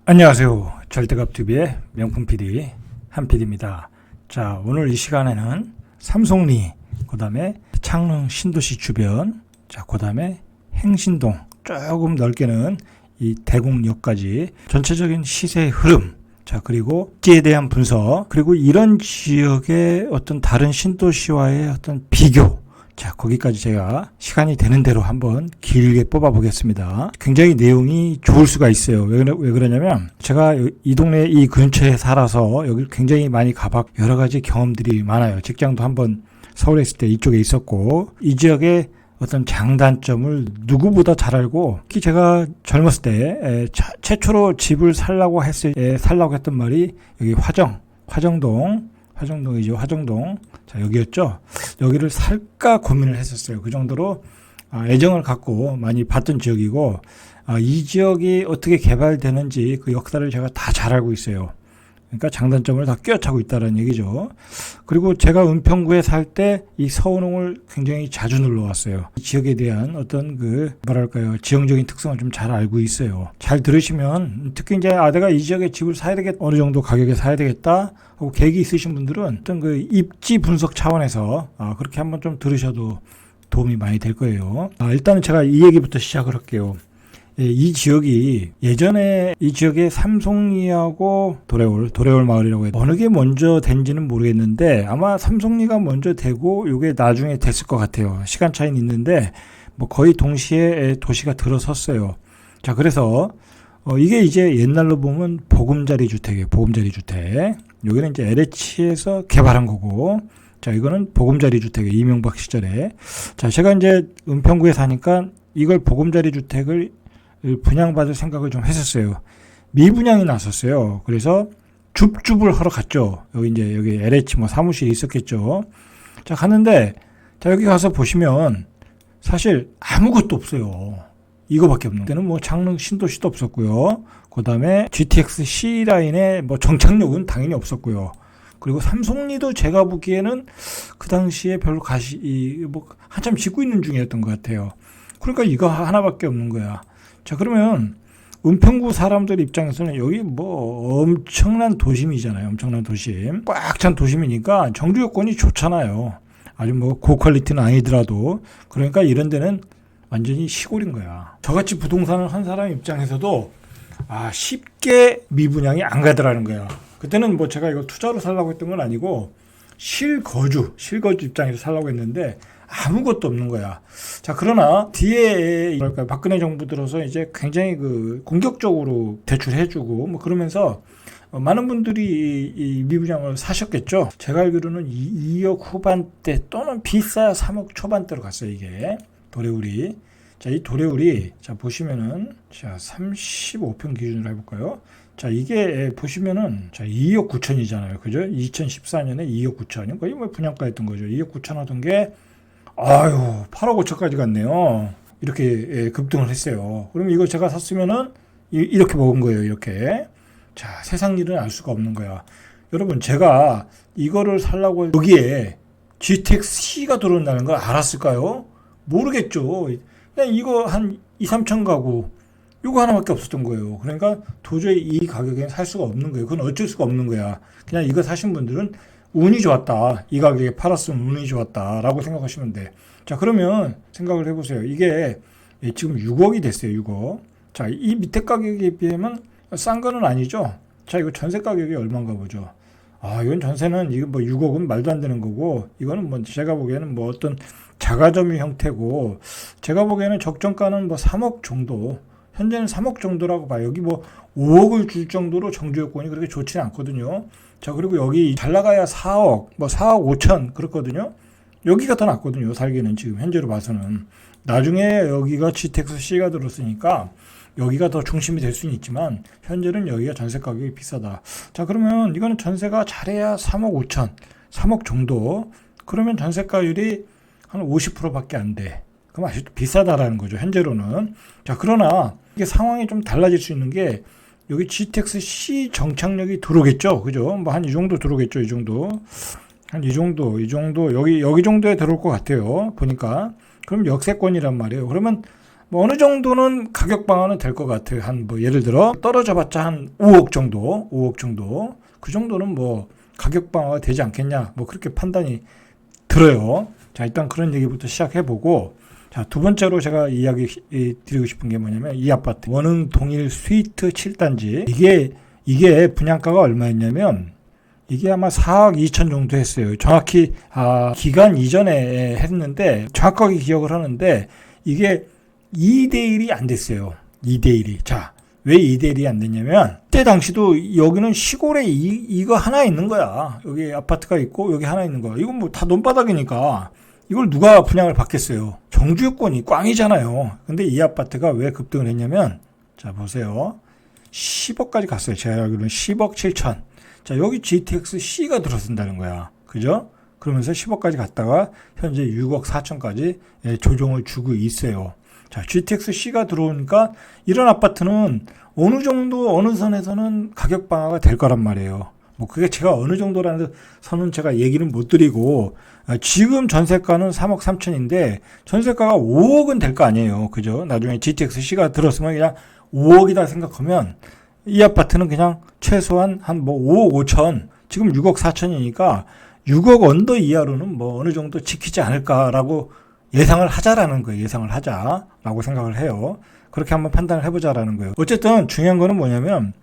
안녕하세요. 절대값TV의 명품 PD 한PD입니다. 자, 오늘 이 시간에는 삼송리, 그 다음에 창릉 신도시 주변, 자, 그 다음에 행신동, 조금 넓게는 이 대곡역까지 전체적인 시세의 흐름, 자, 그리고 입지에 대한 분석, 그리고 이런 지역의 어떤 다른 신도시와의 어떤 비교, 자, 거기까지 제가 시간이 되는 대로 한번 길게 뽑아보겠습니다. 굉장히 내용이 좋을 수가 있어요. 왜 그러냐면 제가 이 동네 이 근처에 살아서 여기 굉장히 많이 가봤고 여러 가지 경험들이 많아요. 직장도 한번 서울에 있을 때 이쪽에 있었고 이 지역의 어떤 장단점을 누구보다 잘 알고, 특히 제가 젊었을 때 최초로 집을 살라고 했던 말이 여기 화정동이죠. 화정동. 자, 여기였죠. 여기를 살까 고민을 했었어요. 그 정도로 애정을 갖고 많이 봤던 지역이고, 이 지역이 어떻게 개발되는지 그 역사를 제가 다 잘 알고 있어요. 그러니까 장단점을 다 꿰차고 있다는 얘기죠. 그리고 제가 은평구에 살 때 이 서운홍을 굉장히 자주 놀러 왔어요. 이 지역에 대한 어떤 지형적인 특성을 좀 잘 알고 있어요. 잘 들으시면, 특히 이제 내가 이 지역에 집을 사야 되겠다, 어느 정도 가격에 사야 되겠다 하고 계획이 있으신 분들은 어떤 그 입지 분석 차원에서 그렇게 한번 좀 들으셔도 도움이 많이 될 거예요. 일단은 제가 이 얘기부터 시작을 할게요. 이 지역이 예전에 이 지역에 삼송리하고 도래올 마을이라고 해요. 어느 게 먼저 된지는 모르겠는데 아마 삼송리가 먼저 되고 이게 나중에 됐을 것 같아요. 시간 차이는 있는데 뭐 거의 동시에 도시가 들어섰어요. 자, 그래서 이게 이제 옛날로 보면 보금자리 주택이에요. 보금자리 주택. 여기는 이제 LH에서 개발한 거고, 자, 이거는 보금자리 주택이에요. 이명박 시절에. 자, 제가 이제 은평구에 사니까 이걸 보금자리 주택을 분양받을 생각을 좀 했었어요. 미분양이 났었어요. 그래서 줍줍을 하러 갔죠. 여기 LH 사무실이 있었겠죠. 자, 갔는데, 자, 여기 가서 보시면 사실 아무것도 없어요. 이거밖에 없는. 그때는 창릉 신도시도 없었고요. 그 다음에 GTX C 라인에 정착역은 당연히 없었고요. 그리고 삼송리도 제가 보기에는 그 당시에 별로 한참 짓고 있는 중이었던 것 같아요. 그러니까 이거 하나밖에 없는 거야. 자, 그러면 은평구 사람들 입장에서는 여기 엄청난 도심이잖아요. 엄청난 도심. 꽉 찬 도심이니까 정주 여건이 좋잖아요. 아주 고퀄리티는 아니더라도. 그러니까 이런 데는 완전히 시골인 거야. 저같이 부동산을 한 사람 입장에서도 쉽게 미분양이 안 가더라는 거야. 그때는 제가 이거 투자로 살라고 했던 건 아니고 실거주 입장에서 살라고 했는데 아무것도 없는 거야. 자, 그러나 뒤에 박근혜 정부 들어서 이제 굉장히 공격적으로 대출해주고 그러면서 많은 분들이 이 미분양을 사셨겠죠. 제가 알기로는 2억 후반대 또는 비싸야 3억 초반대로 갔어요. 이게 도래울이. 자, 이 도래울이 보시면은 35평 기준으로 해볼까요? 자, 이게 보시면은 2억 9천이잖아요. 그죠? 2014년에 2억 9천. 거의 분양가 했던 거죠. 2억 9천 하던 게 8억 5천까지 갔네요. 이렇게 급등을 했어요. 그럼 이거 제가 샀으면은 이렇게 먹은 거예요. 이렇게. 자, 세상 일은 알 수가 없는 거야. 여러분, 제가 이거를 살라고 여기에 GTX-C가 들어온다는 걸 알았을까요? 모르겠죠. 그냥 이거 한 2, 3천 가구 이거 하나밖에 없었던 거예요. 그러니까 도저히 이 가격에 살 수가 없는 거예요. 그건 어쩔 수가 없는 거야. 그냥 이거 사신 분들은 운이 좋았다. 이 가격에 팔았으면 운이 좋았다. 라고 생각하시면 돼. 자, 그러면 생각을 해보세요. 이게 지금 6억이 됐어요. 6억. 자, 이 밑에 가격에 비하면 싼 거는 아니죠. 자, 이거 전세 가격이 얼마인가 보죠. 이건 전세는 이거 6억은 말도 안 되는 거고, 이거는 제가 보기에는 어떤 자가점유 형태고, 제가 보기에는 적정가는 3억 정도, 현재는 3억 정도라고 봐요. 여기 5억을 줄 정도로 정주 여건이 그렇게 좋지는 않거든요. 자, 그리고 여기 잘 나가야 4억, 4억 5천 그렇거든요. 여기가 더 낫거든요. 살기는 지금 현재로 봐서는. 나중에 여기가 GTX C가 들었으니까 여기가 더 중심이 될 수는 있지만 현재는 여기가 전세 가격이 비싸다. 자, 그러면 이거는 전세가 잘해야 3억 5천, 3억 정도. 그러면 전세가율이 한 50%밖에 안 돼. 그럼 아직도 비싸다라는 거죠. 현재로는. 자, 그러나 이게 상황이 좀 달라질 수 있는 게 여기 GTX C 정착역이 들어오겠죠. 그죠? 한 이 정도 들어오겠죠. 이 정도. 한 이 정도. 여기 정도에 들어올 것 같아요. 보니까. 그럼 역세권이란 말이에요. 그러면 뭐 어느 정도는 가격 방어는 될 것 같아요. 한 뭐 예를 들어 떨어져봤자 한 5억 정도, 5억 정도 그 정도는 뭐 가격 방어가 되지 않겠냐, 뭐 그렇게 판단이 들어요. 자, 일단 그런 얘기부터 시작해보고, 자, 두 번째로 제가 이야기 드리고 싶은 게 뭐냐면 이 아파트 원흥 동일 스위트 7단지 이게 분양가가 얼마였냐면 이게 아마 4억 2천 정도 했어요. 정확히 기간 이전에 했는데 정확하게 기억을 하는데 이게 2대1이 안 됐어요. 2대1이. 자, 왜 2대1이 안 됐냐면 그때 당시도 여기는 시골에 이거 하나 있는 거야. 여기 아파트가 있고 여기 하나 있는 거야. 이건 뭐 다 논바닥이니까 이걸 누가 분양을 받겠어요. 정주유권이 꽝이잖아요. 근데 이 아파트가 왜 급등을 했냐면, 자, 보세요. 10억까지 갔어요. 제가 알기로는 10억 7천. 자, 여기 GTX-C가 들어선다는 거야. 그죠? 그러면서 10억까지 갔다가 현재 6억 4천까지 조정을 주고 있어요. 자, GTX-C가 들어오니까 이런 아파트는 어느 정도, 어느 선에서는 가격 방어가 될 거란 말이에요. 뭐 그게 제가 어느 정도라는 선은 제가 얘기는 못 드리고, 지금 전세가는 3억 3천인데 전세가가 5억은 될 거 아니에요. 그죠? 나중에 GTX-C가 들었으면 그냥 5억이다 생각하면 이 아파트는 그냥 최소한 한 뭐 5억 5천, 지금 6억 4천이니까 6억 언더 이하로는 뭐 어느 정도 지키지 않을까라고 예상을 하자라는 거예요. 예상을 하자라고 생각을 해요. 그렇게 한번 판단을 해보자라는 거예요. 어쨌든 중요한 거는 뭐냐면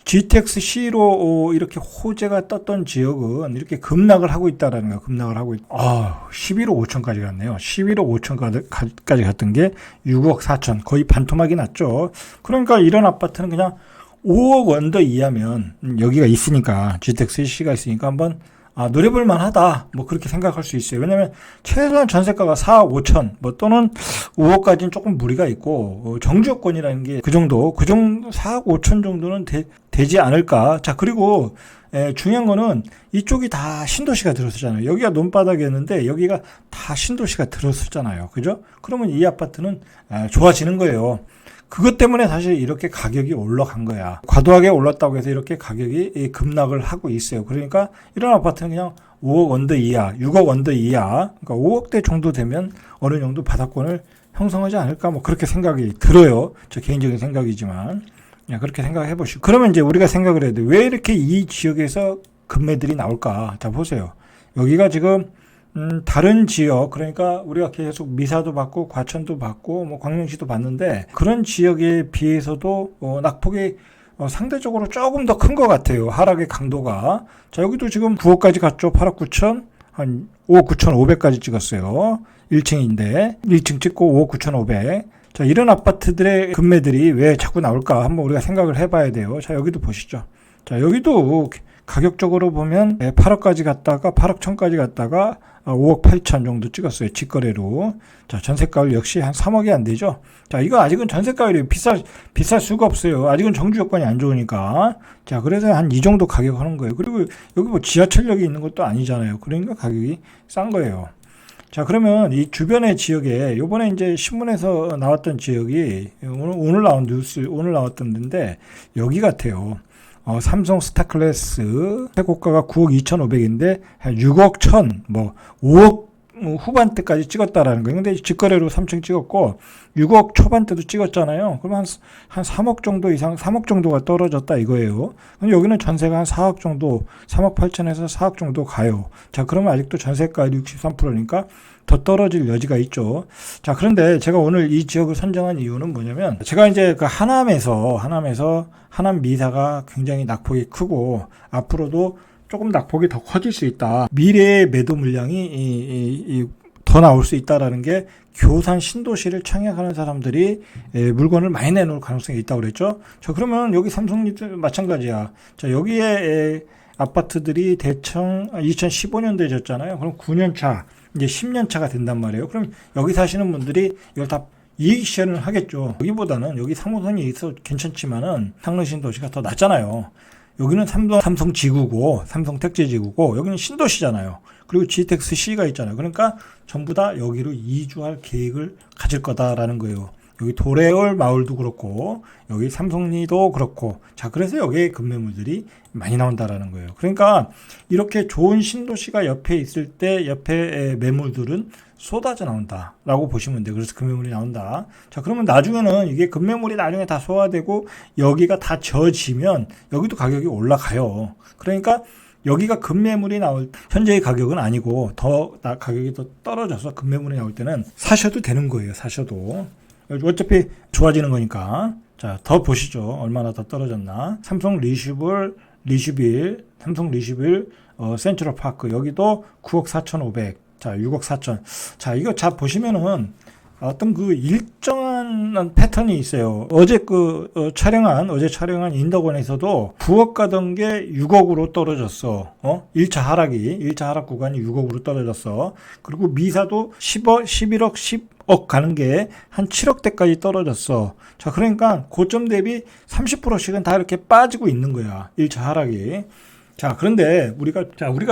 GTX-C로 이렇게 호재가 떴던 지역은 이렇게 급락을 하고 있다라는 거예요. 급락을 하고 있다. 11억 5천까지 갔네요. 11억 5천까지 갔던 게 6억 4천. 거의 반토막이 났죠. 그러니까 이런 아파트는 그냥 5억 언더 이하면 여기가 있으니까, GTX-C가 있으니까 한번 노려볼만 하다, 뭐 그렇게 생각할 수 있어요. 왜냐면 최소한 전세가가 4억 5천 뭐 또는 5억까지는 조금 무리가 있고, 정주요건이라는 게 그 정도 4억 5천 정도는 되지 않을까. 자, 그리고 중요한 거는 이쪽이 다 신도시가 들어서잖아요. 여기가 논바닥이었는데 여기가 다 신도시가 들어서잖아요. 그죠? 그러면 이 아파트는 좋아지는 거예요. 그것 때문에 사실 이렇게 가격이 올라간 거야. 과도하게 올랐다고 해서 이렇게 가격이 급락을 하고 있어요. 그러니까 이런 아파트는 그냥 5억 언더 이하, 6억 언더 이하, 그러니까 5억대 정도 되면 어느 정도 바닥권을 형성하지 않을까, 뭐 그렇게 생각이 들어요. 저 개인적인 생각이지만 그렇게 생각해 보시고, 그러면 이제 우리가 생각을 해야 돼. 왜 이렇게 이 지역에서 급매들이 나올까? 자, 보세요. 여기가 지금 다른 지역, 그러니까 우리가 계속 미사도 받고 과천도 받고 뭐 광명시도 받는데 그런 지역에 비해서도 낙폭이 상대적으로 조금 더 큰 것 같아요. 하락의 강도가. 자, 여기도 지금 9억까지 갔죠. 8억 9천, 한 5억 9천 5백까지 찍었어요. 1층인데 1층 찍고 5억 9천 5백. 자, 이런 아파트들의 급매들이 왜 자꾸 나올까 한번 우리가 생각을 해봐야 돼요. 자, 여기도 보시죠. 자, 여기도 가격적으로 보면 8억까지 갔다가 8억 1천까지 갔다가 5억 8천 정도 찍었어요. 직거래로. 자, 전세가율 역시 한 3억이 안 되죠. 자, 이거 아직은 전세가율이 비쌀 수가 없어요. 아직은 정주 여건이 안 좋으니까. 자, 그래서 한 이 정도 가격 하는 거예요. 그리고 여기 뭐 지하철역이 있는 것도 아니잖아요. 그러니까 가격이 싼 거예요. 자, 그러면 이 주변의 지역에 요번에 이제 신문에서 나왔던 지역이 오늘 나왔던 데인데 여기 같아요. 삼성 스타클래스 최고가가 9억 2,500인데 한 6억 1천, 뭐 5억 후반대까지 찍었다라는 거예요. 근데 직거래로 3층 찍었고 6억 초반대도 찍었잖아요. 그러면 한 3억 정도 이상, 3억 정도가 떨어졌다 이거예요. 그럼 여기는 전세가 한 4억 정도, 3억 8천에서 4억 정도 가요. 자, 그러면 아직도 전세가율이 63%니까 더 떨어질 여지가 있죠. 자, 그런데 제가 오늘 이 지역을 선정한 이유는 뭐냐면, 제가 이제 그 하남 미사가 굉장히 낙폭이 크고 앞으로도 조금 낙폭이 더 커질 수 있다. 미래의 매도 물량이 더 나올 수 있다라는 게 교산 신도시를 청약하는 사람들이 물건을 많이 내놓을 가능성이 있다고 그랬죠. 자, 그러면 여기 삼성도 마찬가지야. 자, 여기에 아파트들이 대충 2015년도에 졌잖아요. 그럼 9년 차, 이제 10년 차가 된단 말이에요. 그럼 여기 사시는 분들이 이걸 다 이익 실현을 하겠죠. 여기보다는 여기 3호선이 있어 괜찮지만은 상능 신도시가 더 낫잖아요. 여기는 삼성 지구고, 삼성 택지 지구고, 여기는 신도시잖아요. 그리고 GTX-C가 있잖아요. 그러니까 전부 다 여기로 이주할 계획을 가질 거다라는 거예요. 여기 도래올 마을도 그렇고 여기 삼성리도 그렇고 자 그래서 여기에 급매물들이 많이 나온다라는 거예요. 그러니까 이렇게 좋은 신도시가 옆에 있을 때 옆에 매물들은 쏟아져 나온다라고 보시면 돼요. 그래서 급매물이 나온다. 자 그러면 나중에는 이게 급매물이 나중에 다 소화되고 여기가 다 져지면 여기도 가격이 올라가요. 그러니까 여기가 급매물이 나올 현재의 가격은 아니고 더 가격이 더 떨어져서 급매물이 나올 때는 사셔도 되는 거예요. 사셔도 어차피 좋아지는 거니까. 자, 더 보시죠. 얼마나 더 떨어졌나. 삼성 리슈빌 센트럴파크 여기도 9억 4,500. 자, 6억 4천. 자, 이거 자 보시면은 어떤 그 일정한 패턴이 있어요. 어제 촬영한 인덕원에서도 9억 가던 게 6억으로 떨어졌어. 1차 하락 구간이 6억으로 떨어졌어. 그리고 미사도 11억, 10억 가는 게 한 7억대까지 떨어졌어. 자, 그러니까 고점 대비 30%씩은 다 이렇게 빠지고 있는 거야. 1차 하락이. 자, 그런데 우리가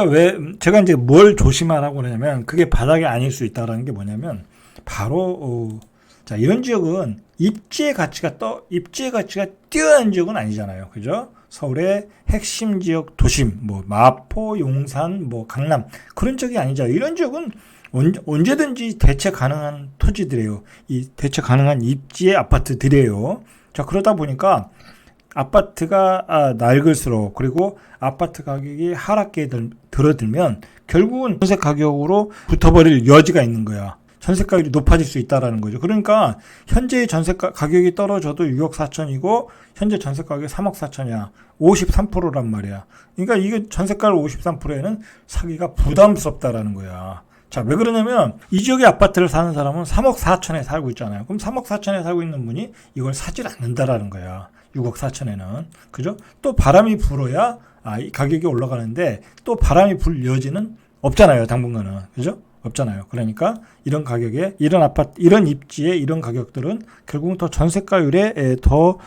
왜, 제가 이제 뭘 조심하라고 그러냐면, 그게 바닥이 아닐 수 있다라는 게 뭐냐면, 바로 자 이런 지역은 입지의 가치가 뛰어난 지역은 아니잖아요, 그죠? 서울의 핵심 지역 도심, 뭐 마포, 용산, 뭐 강남 그런 지역이 아니죠. 이런 지역은 언제든지 대체 가능한 토지들이에요. 이 대체 가능한 입지의 아파트들이에요. 자 그러다 보니까 아파트가 낡을수록 그리고 아파트 가격이 하락기에 들어들면 결국은 전세 가격으로 붙어버릴 여지가 있는 거야. 전세 가격이 높아질 수 있다라는 거죠. 그러니까 현재의 전세 가격이 떨어져도 6억 4천이고 현재 전세 가격이 3억 4천이야. 53%란 말이야. 그러니까 이게 전세가를 53%에는 사기가 부담스럽다라는 거야. 자, 왜 그러냐면 이 지역의 아파트를 사는 사람은 3억 4천에 살고 있잖아요. 그럼 3억 4천에 살고 있는 분이 이걸 사질 않는다라는 거야. 6억 4천에는. 그죠? 또 바람이 불어야 이 가격이 올라가는데 또 바람이 불 여지는 없잖아요. 당분간은. 그죠? 없잖아요. 그러니까 이런 가격에 이런 아파트 이런 입지에 이런 가격들은 결국은 더 전세가율에 더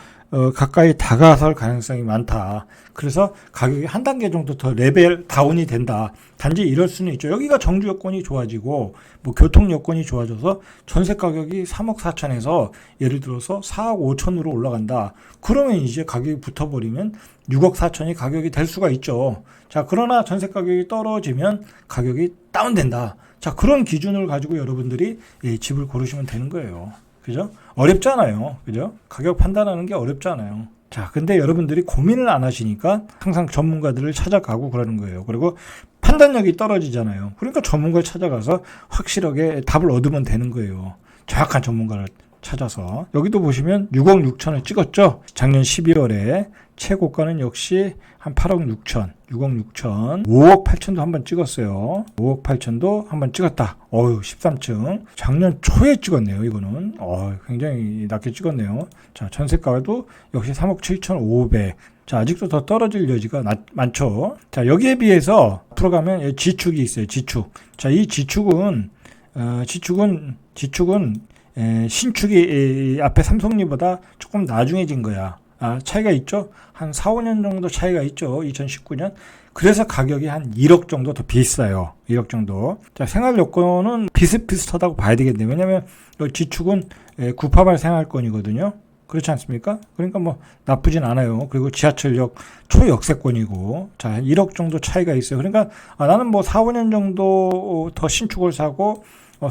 가까이 다가설 가능성이 많다. 그래서 가격이 한 단계 정도 더 레벨 다운이 된다. 단지 이럴 수는 있죠. 여기가 정주 여건이 좋아지고 뭐 교통 여건이 좋아져서 전세 가격이 3억 4천에서 예를 들어서 4억 5천으로 올라간다. 그러면 이제 가격이 붙어버리면 6억 4천이 가격이 될 수가 있죠. 자, 그러나 전세 가격이 떨어지면 가격이 다운된다. 자, 그런 기준을 가지고 여러분들이 집을 고르시면 되는 거예요. 그죠? 어렵잖아요. 그죠? 가격 판단하는 게 어렵잖아요. 자, 근데 여러분들이 고민을 안 하시니까 항상 전문가들을 찾아가고 그러는 거예요. 그리고 판단력이 떨어지잖아요. 그러니까 전문가를 찾아가서 확실하게 답을 얻으면 되는 거예요. 정확한 전문가를 찾아서. 여기도 보시면 6억 6천을 찍었죠. 작년 12월에 최고가는 역시 한 8억 6천, 6억 6천, 5억 8천도 한번 찍었어요. 5억 8천도 한번 찍었다. 13층. 작년 초에 찍었네요, 이거는. 굉장히 낮게 찍었네요. 자, 전세가도 역시 3억 7천 5백. 자, 아직도 더 떨어질 여지가 많죠. 자, 여기에 비해서 앞으로 가면 지축이 있어요, 지축. 자, 이 지축은 신축이 앞에 삼성리보다 조금 나중해진 거야. 차이가 있죠? 한 4, 5년 정도 차이가 있죠. 2019년. 그래서 가격이 한 1억 정도 더 비싸요. 1억 정도. 자, 생활 여건은 비슷비슷하다고 봐야 되겠네요. 왜냐면 지축은 구파발 생활권이거든요. 그렇지 않습니까? 그러니까 뭐 나쁘진 않아요. 그리고 지하철역 초역세권이고. 자, 1억 정도 차이가 있어요. 그러니까 나는 뭐 4, 5년 정도 더 신축을 사고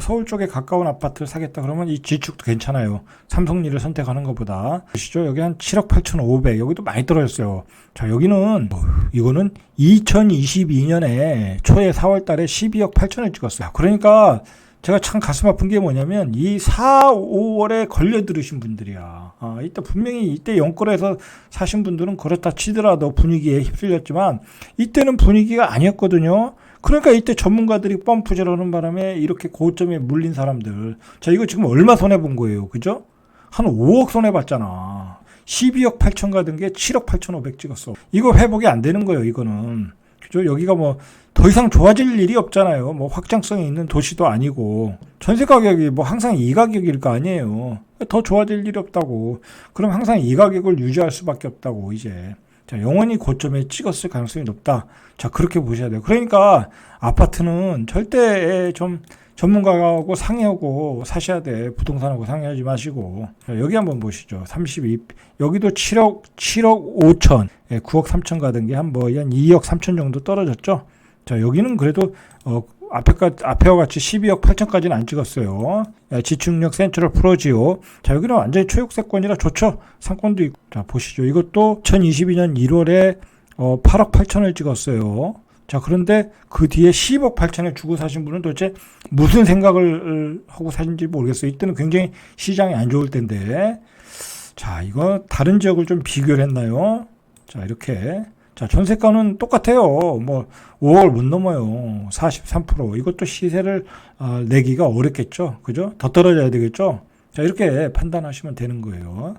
서울 쪽에 가까운 아파트를 사겠다 그러면 이 지축도 괜찮아요. 삼성리를 선택하는 것보다. 보시죠. 여기 한 7억 8,500. 여기도 많이 떨어졌어요. 자, 여기는 이거는 2022년에 초에 4월 달에 12억 8천을 찍었어요. 그러니까 제가 참 가슴 아픈 게 뭐냐면 이 4, 5월에 걸려들으신 분들이야. 이때 분명히 이때 영끌에서 사신 분들은 그렇다 치더라도 분위기에 휩쓸렸지만 이때는 분위기가 아니었거든요. 그러니까 이때 전문가들이 펌프질하는 바람에 이렇게 고점에 물린 사람들. 자, 이거 지금 얼마 손해본 거예요. 그죠? 한 5억 손해봤잖아. 12억 8천 가던 게 7억 8천 5백 찍었어. 이거 회복이 안 되는 거예요, 이거는. 그죠? 여기가 뭐 더 이상 좋아질 일이 없잖아요. 뭐 확장성이 있는 도시도 아니고. 전세 가격이 뭐 항상 이 가격일 거 아니에요. 더 좋아질 일이 없다고. 그럼 항상 이 가격을 유지할 수밖에 없다고, 이제. 자, 영원히 고점에 찍었을 가능성이 높다. 자, 그렇게 보셔야 돼요. 그러니까 아파트는 절대 좀 전문가하고 상의하고 사셔야 돼. 부동산하고 상의하지 마시고. 자, 여기 한번 보시죠. 32, 여기도 7억 5천, 9억 3천 가던 게 한 2억 3천 정도 떨어졌죠. 자, 여기는 그래도 앞에와 같이 12억 8천까지는 안 찍었어요. 지축역 센트럴 프로지오. 자, 여기는 완전히 초역세권이라 좋죠. 상권도 있고. 자, 보시죠. 이것도 2022년 1월에 8억 8천을 찍었어요. 자, 그런데 그 뒤에 10억 8천을 주고 사신 분은 도대체 무슨 생각을 하고 사신지 모르겠어요. 이때는 굉장히 시장이 안 좋을 텐데. 자, 이거 다른 지역을 좀 비교를 했나요? 자, 이렇게. 자, 전세가는 똑같아요. 5억을 못 넘어요. 43%. 이것도 시세를 내기가 어렵겠죠. 그죠? 더 떨어져야 되겠죠? 자, 이렇게 판단하시면 되는 거예요.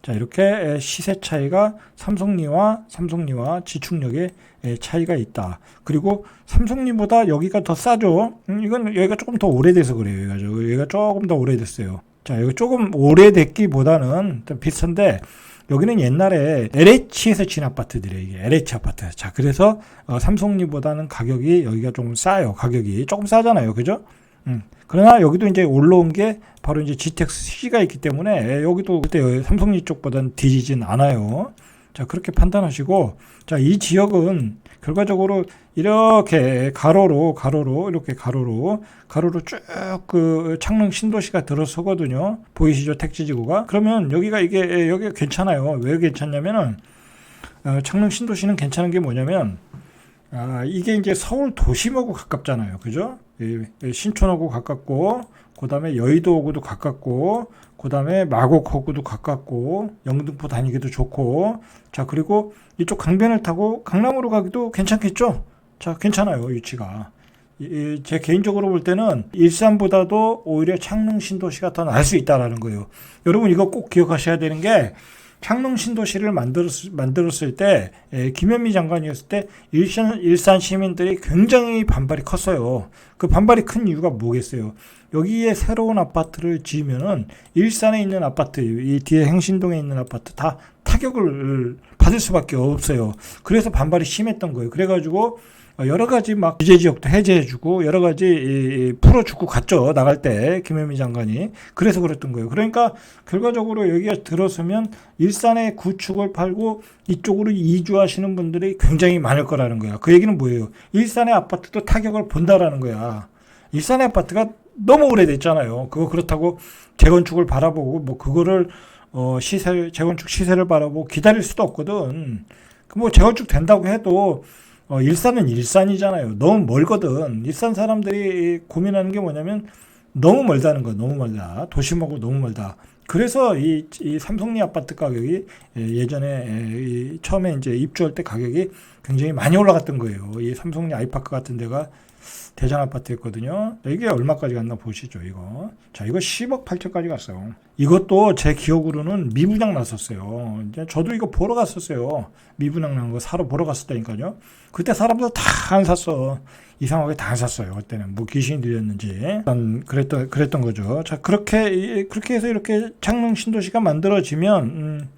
자, 이렇게 시세 차이가 삼성리와 지축역의 차이가 있다. 그리고 삼성리보다 여기가 더 싸죠. 이건 여기가 조금 더 오래돼서 그래요. 여기가 조금 더 오래됐어요. 자, 여기 조금 오래됐기보다는 좀 비슷한데, 여기는 옛날에 LH에서 진 아파트들이에요. 이게 LH 아파트. 자, 그래서 삼성리보다는 가격이 여기가 좀 싸요. 가격이 조금 싸잖아요. 그죠? 그러나 여기도 이제 올라온 게 바로 이제 GTX-C가 있기 때문에 여기도 그때 삼성리 쪽보다는 뒤지진 않아요. 자, 그렇게 판단하시고, 자, 이 지역은 결과적으로 이렇게 가로로 쭉 그 창릉 신도시가 들어서거든요. 보이시죠? 택지지구가. 그러면 여기가 괜찮아요. 왜 괜찮냐면은, 창릉 신도시는 괜찮은 게 뭐냐면, 이게 이제 서울 도심하고 가깝잖아요. 그죠? 신촌하고 가깝고, 그 다음에 여의도하고도 가깝고, 그 다음에 마곡하고도 가깝고, 영등포 다니기도 좋고, 자, 그리고 이쪽 강변을 타고 강남으로 가기도 괜찮겠죠? 자, 괜찮아요, 위치가. 제 개인적으로 볼 때는 일산보다도 오히려 창릉 신도시가 더 나을 수 있다라는 거예요. 여러분, 이거 꼭 기억하셔야 되는 게, 창릉 신도시를 만들었을 때, 김현미 장관이었을 때 일산 시민들이 굉장히 반발이 컸어요. 그 반발이 큰 이유가 뭐겠어요? 여기에 새로운 아파트를 지으면은 일산에 있는 아파트, 이 뒤에 행신동에 있는 아파트 다 타격을 받을 수밖에 없어요. 그래서 반발이 심했던 거예요. 그래가지고 여러 가지 막 규제 지역도 해제해주고 여러 가지 풀어주고 갔죠. 나갈 때 김현미 장관이. 그래서 그랬던 거예요. 그러니까 결과적으로 여기가 들어서면 일산의 구축을 팔고 이쪽으로 이주하시는 분들이 굉장히 많을 거라는 거야. 그 얘기는 뭐예요? 일산의 아파트도 타격을 본다라는 거야. 일산의 아파트가 너무 오래됐잖아요. 그거 그렇다고 재건축을 바라보고 그거를 재건축 시세를 바라보고 기다릴 수도 없거든. 재건축 된다고 해도 일산은 일산이잖아요. 너무 멀거든. 일산 사람들이 고민하는 게 뭐냐면 너무 멀다는 거야. 너무 멀다. 도심하고 너무 멀다. 그래서 이 삼성리 아파트 가격이 예전에 처음에 이제 입주할 때 가격이 굉장히 많이 올라갔던 거예요. 이 삼성리 아이파크 같은 데가 대장 아파트였거든요. 이게 얼마까지 갔나 보시죠, 이거. 자, 이거 10억 8천까지 갔어요. 이것도 제 기억으로는 미분양 났었어요. 이제 저도 이거 보러 갔었어요. 미분양 난 거 사러 보러 갔었다니까요. 그때 사람들 다 안 샀어. 이상하게 다 안 샀어요. 그때는 귀신이 들렸는지. 일단 그랬던 거죠. 자, 그렇게 해서 이렇게 창릉 신도시가 만들어지면,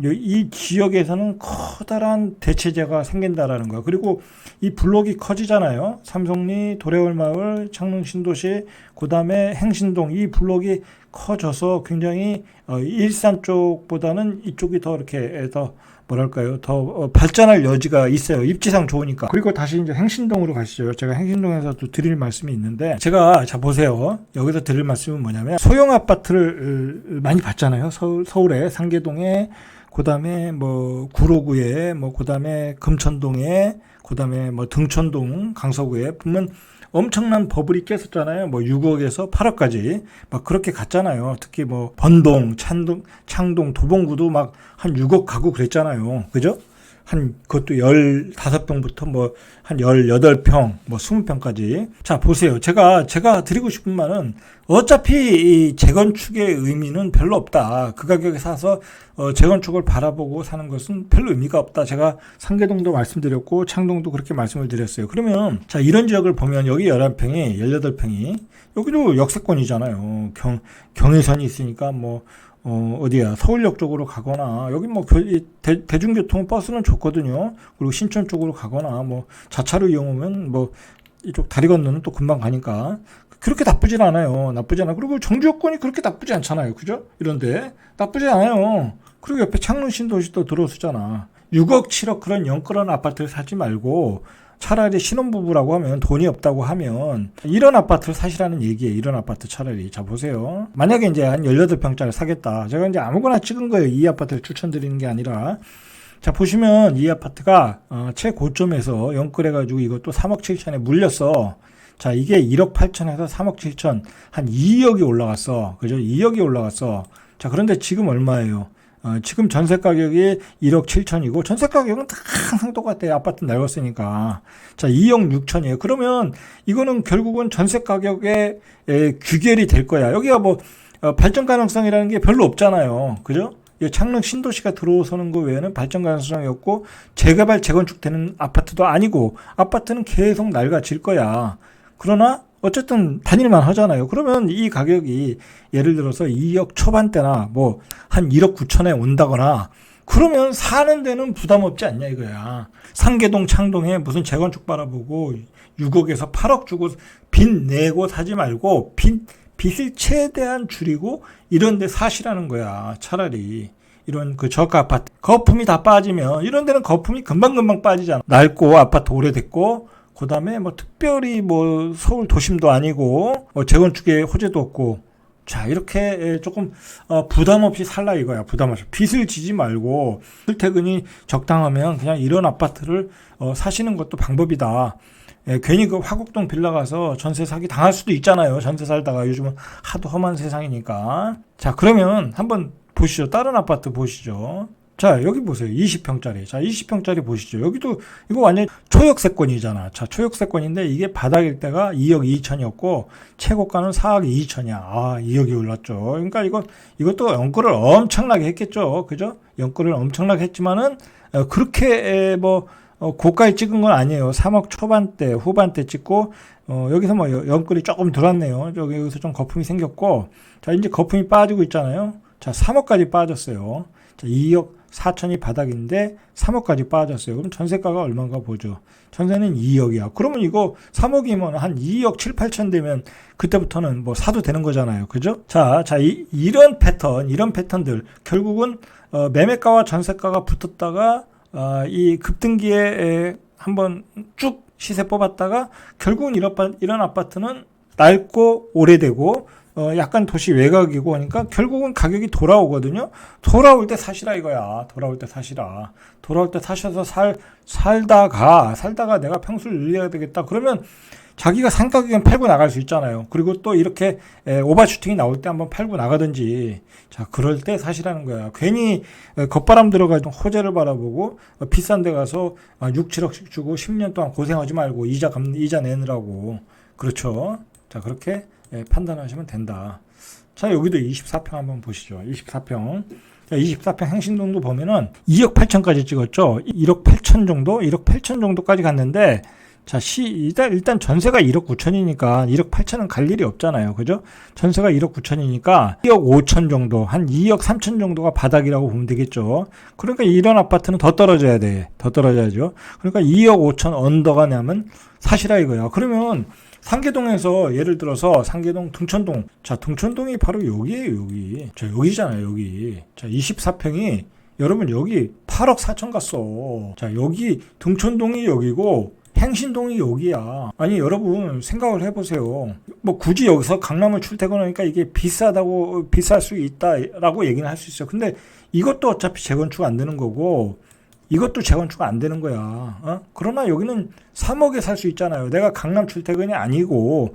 이 지역에서는 커다란 대체제가 생긴다라는 거야. 그리고 이 블록이 커지잖아요. 삼성리, 도래월마을, 창릉 신도시, 그 다음에 행신동, 이 블록이 커져서 굉장히 일산 쪽보다는 이쪽이 더 이렇게 더 발전할 여지가 있어요. 입지상 좋으니까. 그리고 다시 이제 행신동으로 가시죠. 제가 행신동에서도 드릴 말씀이 있는데, 자, 보세요. 여기서 드릴 말씀은 뭐냐면, 소형 아파트를 많이 봤잖아요. 서울에, 상계동에, 그 다음에 구로구에, 그 다음에 금천동에, 그 다음에 등촌동, 강서구에, 보면 엄청난 버블이 깼었잖아요. 6억에서 8억까지 막 그렇게 갔잖아요. 특히 번동, 창동, 도봉구도 막 한 6억 가고 그랬잖아요. 그죠? 그것도 15평부터 한 18평, 20평까지. 자, 보세요. 제가 드리고 싶은 말은 어차피 이 재건축의 의미는 별로 없다. 그 가격에 사서 재건축을 바라보고 사는 것은 별로 의미가 없다. 제가 상계동도 말씀드렸고 창동도 그렇게 말씀을 드렸어요. 그러면 자, 이런 지역을 보면 여기 11평이 18평이 여기도 역세권이잖아요. 경의선이 있으니까 어디야, 서울역 쪽으로 가거나, 여기 대중교통 버스는 좋거든요. 그리고 신촌 쪽으로 가거나, 자차로 이용하면 이쪽 다리 건너는 또 금방 가니까. 그렇게 나쁘진 않아요. 나쁘지 않아. 그리고 정주 여건이 그렇게 나쁘지 않잖아요. 그죠? 이런데 나쁘지 않아요. 그리고 옆에 창릉 신도시도 들어서잖아. 6억, 7억 그런 영끌한 아파트를 사지 말고 차라리 신혼부부라고 하면 돈이 없다고 하면 이런 아파트를 사시라는 얘기예요. 이런 아파트 차라리. 자, 보세요. 만약에 이제 한 18평짜리 사겠다. 제가 이제 아무거나 찍은 거예요. 이 아파트를 추천드리는 게 아니라. 자, 보시면 이 아파트가 최고점에서 영끌해가지고 이것도 3억 7천에 물렸어. 자, 이게 1억 8천에서 3억 7천 한 2억이 올라갔어. 그죠? 2억이 올라갔어. 자, 그런데 지금 얼마예요? 지금 전세 가격이 1억 7천이고 전세 가격은 항상 똑같아요. 아파트 낡았으니까. 자, 2억 6천이에요. 그러면 이거는 결국은 전세 가격에 귀결이 될 거야. 여기가 뭐 발전 가능성이라는 게 별로 없잖아요. 그죠? 창릉 신도시가 들어서는 거 외에는 발전 가능성이 없고 재개발 재건축되는 아파트도 아니고 아파트는 계속 낡아질 거야. 그러나 어쨌든 다닐만 하잖아요. 그러면 이 가격이 예를 들어서 2억 초반대나 뭐 한 1억 9천에 온다거나 그러면 사는 데는 부담 없지 않냐 이거야. 상계동 창동에 무슨 재건축 바라보고 6억에서 8억 주고 빚 내고 사지 말고 빚을 최대한 줄이고 이런 데 사시라는 거야. 차라리 이런 그 저가 아파트 거품이 다 빠지면 이런 데는 거품이 금방금방 빠지잖아. 낡고 아파트 오래됐고 그 다음에 뭐 특별히 뭐 서울 도심도 아니고 뭐 재건축에 호재도 없고 자 이렇게 조금 부담 없이 살라 이거야. 부담 없이 빚을 지지 말고 출퇴근이 적당하면 그냥 이런 아파트를 사시는 것도 방법이다. 괜히 그 화곡동 빌라 가서 전세 사기 당할 수도 있잖아요. 전세 살다가 요즘은 하도 험한 세상이니까. 자 그러면 한번 보시죠. 다른 아파트 보시죠. 자 여기 보세요. 20평짜리. 자 20평짜리 보시죠. 여기도 이거 완전 초역세권이잖아. 자 초역세권인데 이게 바닥일 때가 2억 2천이었고 최고가는 4억 2천이야. 아 2억이 올랐죠. 그러니까 이것도 연끌을 엄청나게 했겠죠. 그죠? 연끌을 엄청나게 했지만은 그렇게 뭐 고가에 찍은 건 아니에요. 3억 초반대 후반대 찍고 여기서 뭐 연끌이 조금 들어왔네요. 여기서 좀 거품이 생겼고 자 이제 거품이 빠지고 있잖아요. 자 3억까지 빠졌어요. 자 2억 4천이 바닥인데 3억까지 빠졌어요. 그럼 전세가가 얼마인가 보죠. 전세는 2억이야. 그러면 이거 3억이면 한 2억 7, 8천 되면 그때부터는 뭐 사도 되는 거잖아요. 그죠? 자, 이런 패턴들 결국은 매매가와 전세가가 붙었다가 이 급등기에 한번 쭉 시세 뽑았다가 결국은 이런 아파트는 낡고 오래되고 약간 도시 외곽이고 하니까 결국은 가격이 돌아오거든요. 돌아올 때 사시라 이거야. 돌아올 때 사시라. 돌아올 때 사셔서 살다가 내가 평수를 늘려야 되겠다. 그러면 자기가 산 가격엔 팔고 나갈 수 있잖아요. 그리고 또 이렇게 오버슈팅이 나올 때 한번 팔고 나가든지 자 그럴 때 사시라는 거야. 괜히 겉바람 들어가지고 호재를 바라보고 비싼 데 가서 6, 7억씩 주고 10년 동안 고생하지 말고 이자 내느라고. 그렇죠. 자 그렇게 판단하시면 된다. 자 여기도 24평 한번 보시죠. 24평. 자, 24평 행신동도 보면은 2억 8천까지 찍었죠. 1억 8천 정도? 1억 8천 정도까지 갔는데 자, 일단 전세가 1억 9천이니까 1억 8천은 갈 일이 없잖아요. 그죠? 전세가 1억 9천이니까 2억 5천 정도, 한 2억 3천 정도가 바닥이라고 보면 되겠죠. 그러니까 이런 아파트는 더 떨어져야 돼. 더 떨어져야죠. 그러니까 2억 5천 언더가 나면 사시라 이거야. 그러면 상계동에서 예를 들어서 상계동 등촌동. 자, 등촌동이 바로 여기예요, 여기. 자, 여기잖아요, 여기. 자, 24평이 여러분 여기 8억 4천 갔어. 자, 여기 등촌동이 여기고 행신동이 여기야. 아니 여러분 생각을 해보세요. 뭐 굳이 여기서 강남을 출퇴근하니까 이게 비쌀 수 있다라고 얘기는 할 수 있어요. 근데 이것도 어차피 재건축 안 되는 거고 이것도 재건축 안 되는 거야. 그러나 여기는 3억에 살 수 있잖아요. 내가 강남 출퇴근이 아니고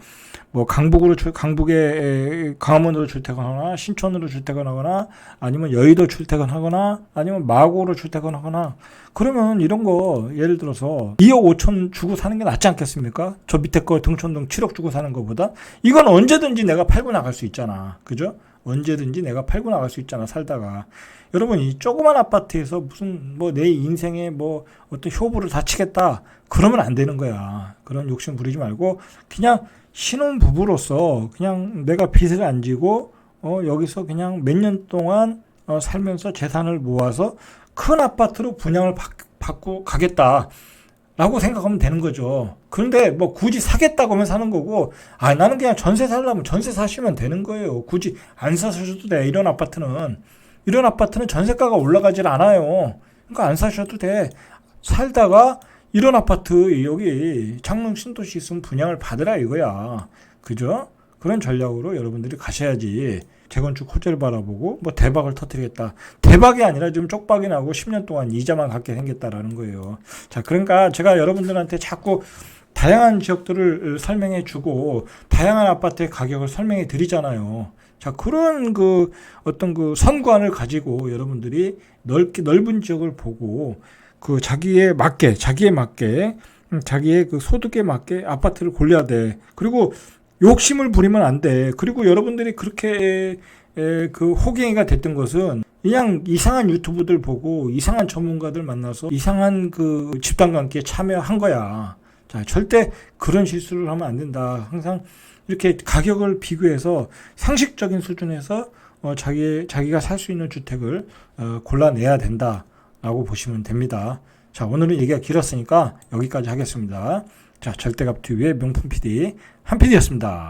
뭐 강북에 강원도로 출퇴근하거나 신촌으로 출퇴근하거나 아니면 여의도 출퇴근하거나 아니면 마고로 출퇴근하거나 그러면 이런 거 예를 들어서 2억 5천 주고 사는 게 낫지 않겠습니까? 저 밑에 거 등촌동 7억 주고 사는 것보다 이건 언제든지 내가 팔고 나갈 수 있잖아. 그죠? 언제든지 내가 팔고 나갈 수 있잖아. 살다가. 여러분 이 조그만 아파트에서 무슨 뭐 내 인생에 뭐 어떤 효부를 다치겠다 그러면 안 되는 거야. 그런 욕심 부리지 말고 그냥 신혼부부로서 그냥 내가 빚을 안 지고 여기서 그냥 몇 년 동안 살면서 재산을 모아서 큰 아파트로 분양을 받고 가겠다. 라고 생각하면 되는 거죠. 그런데 뭐 굳이 사겠다고 하면 사는 거고, 아, 나는 그냥 전세 살려면 전세 사시면 되는 거예요. 굳이 안 사셔도 돼. 이런 아파트는 전세가가 올라가질 않아요. 그러니까 안 사셔도 돼. 살다가 이런 아파트 여기 창릉 신도시 있으면 분양을 받으라 이거야. 그죠? 그런 전략으로 여러분들이 가셔야지. 재건축 호재를 바라보고 뭐 대박을 터뜨리겠다. 대박이 아니라 지금 쪽박이 나고 10년 동안 이자만 갖게 생겼다라는 거예요. 자, 그러니까 제가 여러분들한테 자꾸 다양한 지역들을 설명해 주고 다양한 아파트의 가격을 설명해 드리잖아요. 자, 그런 그 어떤 그 선관을 가지고 여러분들이 넓은 지역을 보고 그 자기의 그 소득에 맞게 아파트를 골라야 돼. 그리고 욕심을 부리면 안 돼. 그리고 여러분들이 그렇게 그 호갱이가 됐던 것은 그냥 이상한 유튜브들 보고 이상한 전문가들 만나서 이상한 그 집단과 함께 참여한 거야. 자, 절대 그런 실수를 하면 안 된다. 항상 이렇게 가격을 비교해서 상식적인 수준에서 자기가 살 수 있는 주택을 골라내야 된다라고 보시면 됩니다. 자, 오늘은 얘기가 길었으니까 여기까지 하겠습니다. 자, 절대값 TV의 명품 PD 한 PD였습니다.